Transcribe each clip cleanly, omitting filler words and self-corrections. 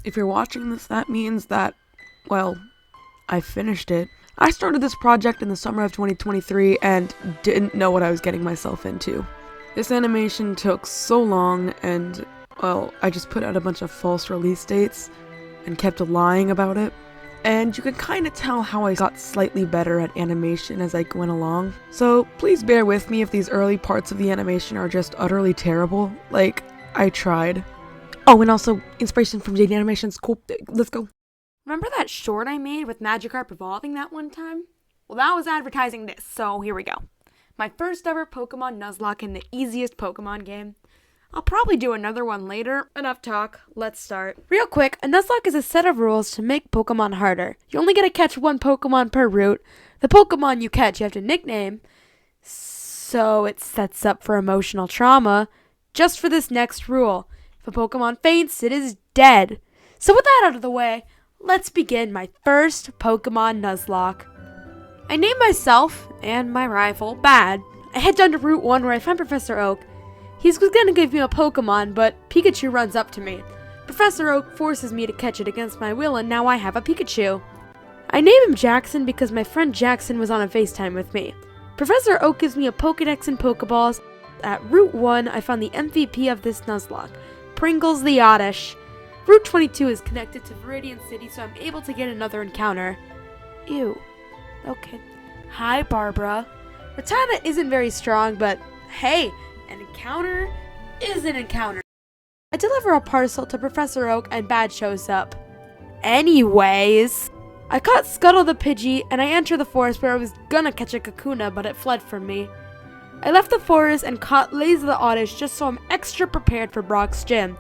if you're watching this, that means that, well, I finished it. I started this project in the summer of 2023 and didn't know what I was getting myself into. This animation took so long and, well, I just put out a bunch of false release dates and kept lying about it. And you can kind of tell how I got slightly better at animation as I went along. So please bear with me if these early parts of the animation are just utterly terrible. Like, I tried. Oh, and also, inspiration from JD Animations. Cool. Let's go. Remember that short I made with Magikarp evolving that one time? Well, that was advertising this, so here we go. My first ever Pokemon Nuzlocke in the easiest Pokemon game. I'll probably do another one later. Enough talk, let's start. Real quick, a Nuzlocke is a set of rules to make Pokemon harder. You only get to catch one Pokemon per route. The Pokemon you catch you have to nickname, so it sets up for emotional trauma. Just for this next rule, if a Pokemon faints, it is dead. So with that out of the way, let's begin my first Pokemon Nuzlocke. I named myself and my rival Bad. I head down to Route 1 where I find Professor Oak. He's going to give me a Pokemon, but Pikachu runs up to me. Professor Oak forces me to catch it against my will, and now I have a Pikachu. I name him Jackson because my friend Jackson was on a FaceTime with me. Professor Oak gives me a Pokedex and Pokeballs. At Route 1, I found the MVP of this Nuzlocke, Pringles the Oddish. Route 22 is connected to Viridian City, so I'm able to get another encounter. Ew. Okay. Hi, Barbara. Rattata isn't very strong, but hey, an encounter is an encounter. I deliver a parcel to Professor Oak and Bad shows up. Anyways, I caught Scuttle the Pidgey and I enter the forest where I was gonna catch a Kakuna, but it fled from me. I left the forest and caught Lazy the Oddish just so I'm extra prepared for Brock's gym.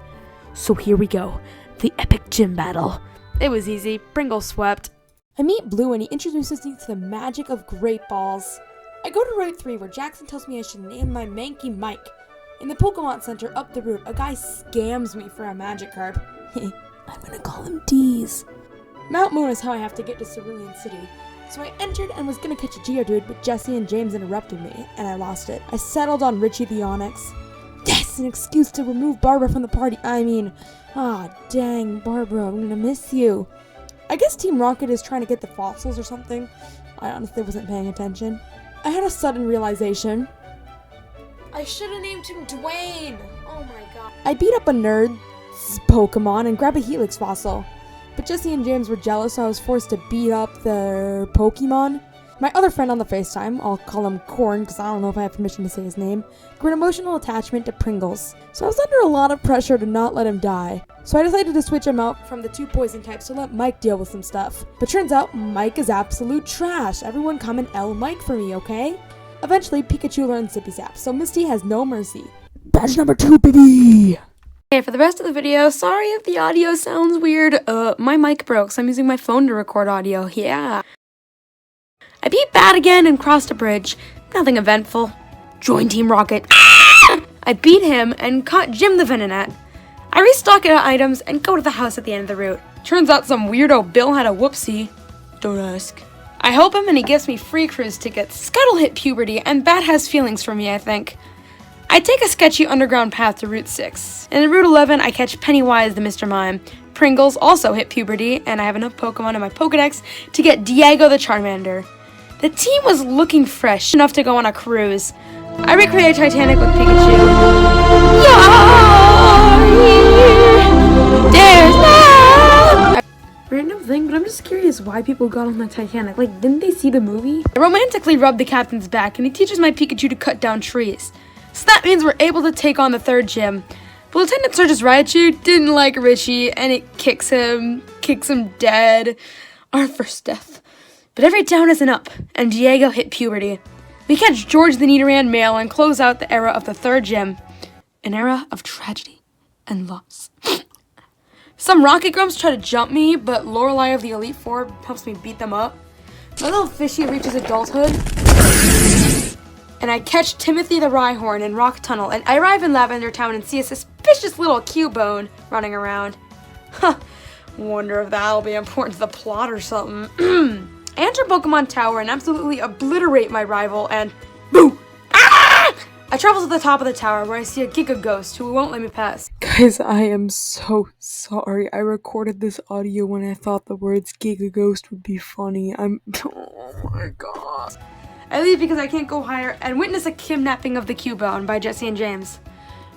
So here we go, the epic gym battle. It was easy, Pringle swept. I meet Blue and he introduces me to the magic of Great Balls. I go to Route 3 where Jackson tells me I should name my Mankey Mike. In the Pokemon Center up the route, a guy scams me for a Magikarp. I'm gonna call him D's. Mount Moon is how I have to get to Cerulean City. So I entered and was gonna catch a Geodude, but Jesse and James interrupted me, and I lost it. I settled on Richie the Onyx. Yes, an excuse to remove Barbara from the party. Dang, Barbara, I'm gonna miss you. I guess Team Rocket is trying to get the fossils or something. I honestly wasn't paying attention. I had a sudden realization. I should have named him Dwayne. Oh my god. I beat up a nerd's Pokemon and grabbed a Helix fossil. But Jesse and James were jealous, so I was forced to beat up their Pokemon. My other friend on the FaceTime, I'll call him Corn because I don't know if I have permission to say his name, grew an emotional attachment to Pringles. So I was under a lot of pressure to not let him die. So I decided to switch him out from the two poison types to let Mike deal with some stuff. But turns out, Mike is absolute trash. Everyone come and L Mike for me, okay? Eventually, Pikachu learns Zippy Zap, so Misty has no mercy. Badge number 2, baby! Okay, for the rest of the video, sorry if the audio sounds weird. My mic broke, so I'm using my phone to record audio, yeah. I beat Bad again and crossed a bridge. Nothing eventful. Join Team Rocket. I beat him and caught Jim the Venonat. I restock items and go to the house at the end of the route. Turns out some weirdo Bill had a whoopsie. Don't ask. I help him and he gives me free cruise tickets. Scuttle hit puberty and Bad has feelings for me, I think. I take a sketchy underground path to Route 6. And in Route 11, I catch Pennywise the Mr. Mime. Pringles also hit puberty, and I have enough Pokemon in my Pokedex to get Diego the Charmander. The team was looking fresh enough to go on a cruise. I recreate Titanic with Pikachu. There's no... Random thing, but I'm just curious why people got on the Titanic. Like, didn't they see the movie? I romantically rub the captain's back, and he teaches my Pikachu to cut down trees. So that means we're able to take on the third gym. But Lieutenant Surge's Raichu didn't like Richie, and it kicks him dead. Our first death. But every down is an up, and Diego hit puberty. We catch George the Nidoran male and close out the era of the third gym. An era of tragedy and loss. Some Rocket Grumps try to jump me, but Lorelei of the Elite Four helps me beat them up. My little fishy reaches adulthood, and I catch Timothy the Rhyhorn in Rock Tunnel, and I arrive in Lavender Town and see a suspicious little Cubone running around. Huh, wonder if that'll be important to the plot or something. I enter Pokemon Tower and absolutely obliterate my rival, and boo! Ah! I travel to the top of the tower where I see a Giga Ghost who won't let me pass. Guys, I am so sorry. I recorded this audio when I thought the words Giga Ghost would be funny. Oh my god. I leave because I can't go higher and witness a kidnapping of the Cubone by Jesse and James.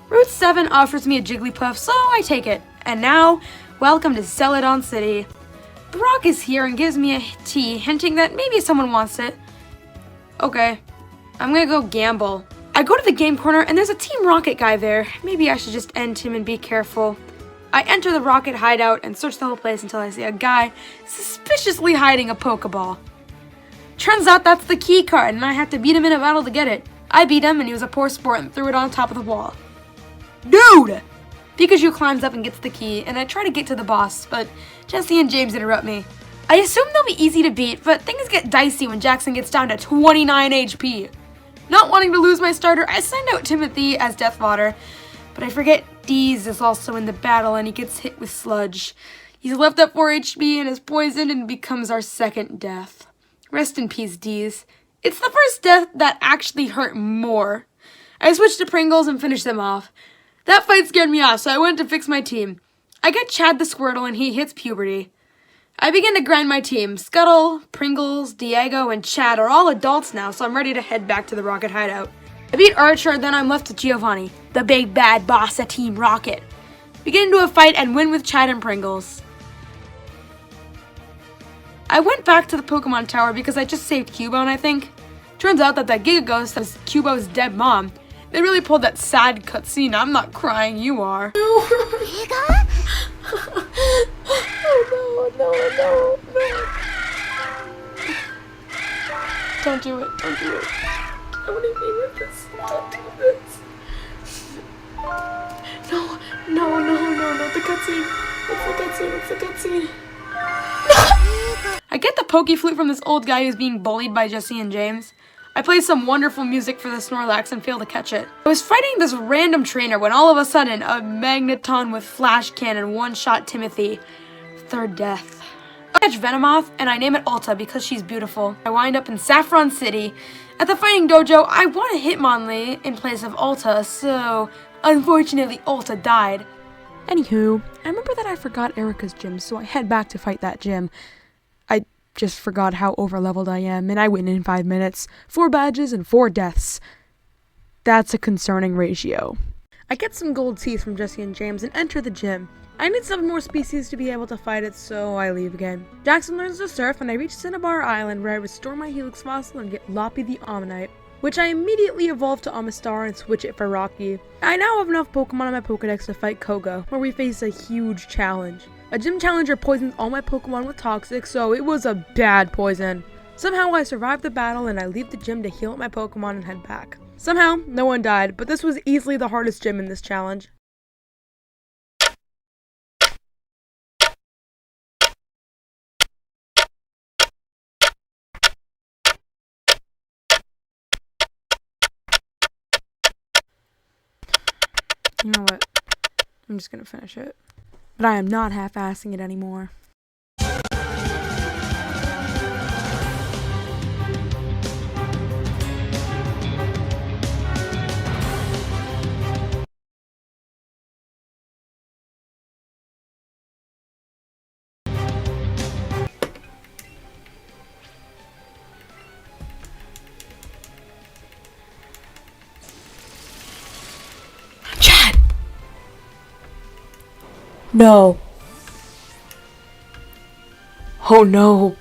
Route 7 offers me a Jigglypuff, so I take it. And now, welcome to Celadon City. The Rock is here and gives me a tea, hinting that maybe someone wants it. Okay, I'm gonna go gamble. I go to the game corner and there's a Team Rocket guy there. Maybe I should just end him and be careful. I enter the Rocket hideout and search the whole place until I see a guy suspiciously hiding a Pokeball. Turns out that's the key card and I have to beat him in a battle to get it. I beat him and he was a poor sport and threw it on top of the wall. Dude! Pikachu climbs up and gets the key and I try to get to the boss, but Jesse and James interrupt me. I assume they'll be easy to beat, but things get dicey when Jackson gets down to 29 HP. Not wanting to lose my starter, I send out Timothy as Death Fodder, but I forget Deez is also in the battle and he gets hit with Sludge. He's left at 4 HP and is poisoned and becomes our second death. Rest in peace, Deez. It's the first death that actually hurt more. I switched to Pringles and finished them off. That fight scared me off, so I went to fix my team. I get Chad the Squirtle and he hits puberty. I begin to grind my team. Scuttle, Pringles, Diego, and Chad are all adults now, so I'm ready to head back to the Rocket hideout. I beat Archer, then I'm left with Giovanni, the big bad boss at Team Rocket. We get into a fight and win with Chad and Pringles. I went back to the Pokemon Tower because I just saved Cubone, I think. Turns out that Giga Ghost was Cubo's dead mom. They really pulled that sad cutscene. I'm not crying, you are. No. Don't do it. Don't do it. I want to be with this. Don't do this. No. The cutscene. It's the cutscene. I get the Pokeflute from this old guy who's being bullied by Jesse and James. I play some wonderful music for the Snorlax and fail to catch it. I was fighting this random trainer when all of a sudden a Magneton with Flash Cannon one-shot Timothy. Third death. I catch Venomoth and I name it Ulta because she's beautiful. I wind up in Saffron City. At the fighting dojo, I want a Hitmonlee in place of Ulta, so unfortunately Ulta died. Anywho, I remember that I forgot Erica's gym, so I head back to fight that gym. I just forgot how overleveled I am, and I win in 5 minutes. 4 badges and 4 deaths. That's a concerning ratio. I get some gold teeth from Jesse and James and enter the gym. I need 7 more species to be able to fight it, so I leave again. Jackson learns to surf, and I reach Cinnabar Island where I restore my Helix fossil and get Loppy the Omanyte, which I immediately evolve to Amistar and switch it for Rocky. I now have enough Pokemon on my Pokedex to fight Koga, where we face a huge challenge. A gym challenger poisons all my Pokemon with Toxic, so it was a bad poison. Somehow I survived the battle and I leave the gym to heal up my Pokemon and head back. Somehow, no one died, but this was easily the hardest gym in this challenge. You know what? I'm just gonna finish it. But I am not half-assing it anymore. Chad! No. Oh no.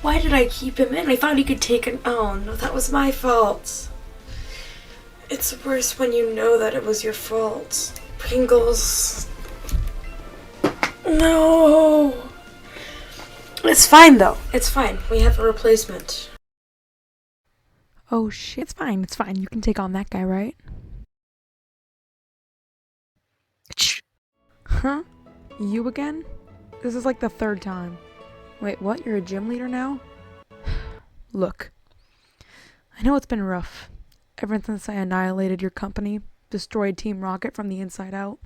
Why did I keep him in? I thought he could take an own. No, that was my fault. It's worse when you know that it was your fault. Pringles. No. It's fine though. It's fine. We have a replacement. Oh shit. It's fine. It's fine. You can take on that guy, right? Huh? You again? This is like the 3rd time. Wait, what? You're a gym leader now? Look. I know it's been rough. Ever since I annihilated your company, destroyed Team Rocket from the inside out.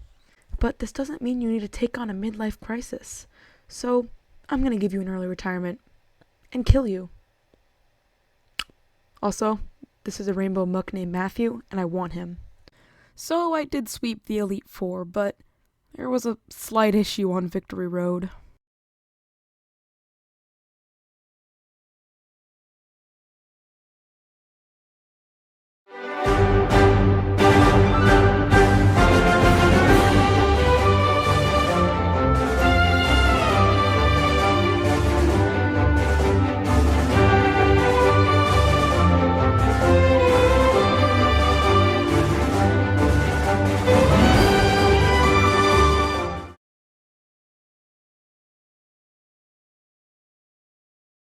But this doesn't mean you need to take on a midlife crisis. So, I'm gonna give you an early retirement. And kill you. Also, this is a rainbow muck named Matthew, and I want him. So I did sweep the Elite Four, but there was a slight issue on Victory Road.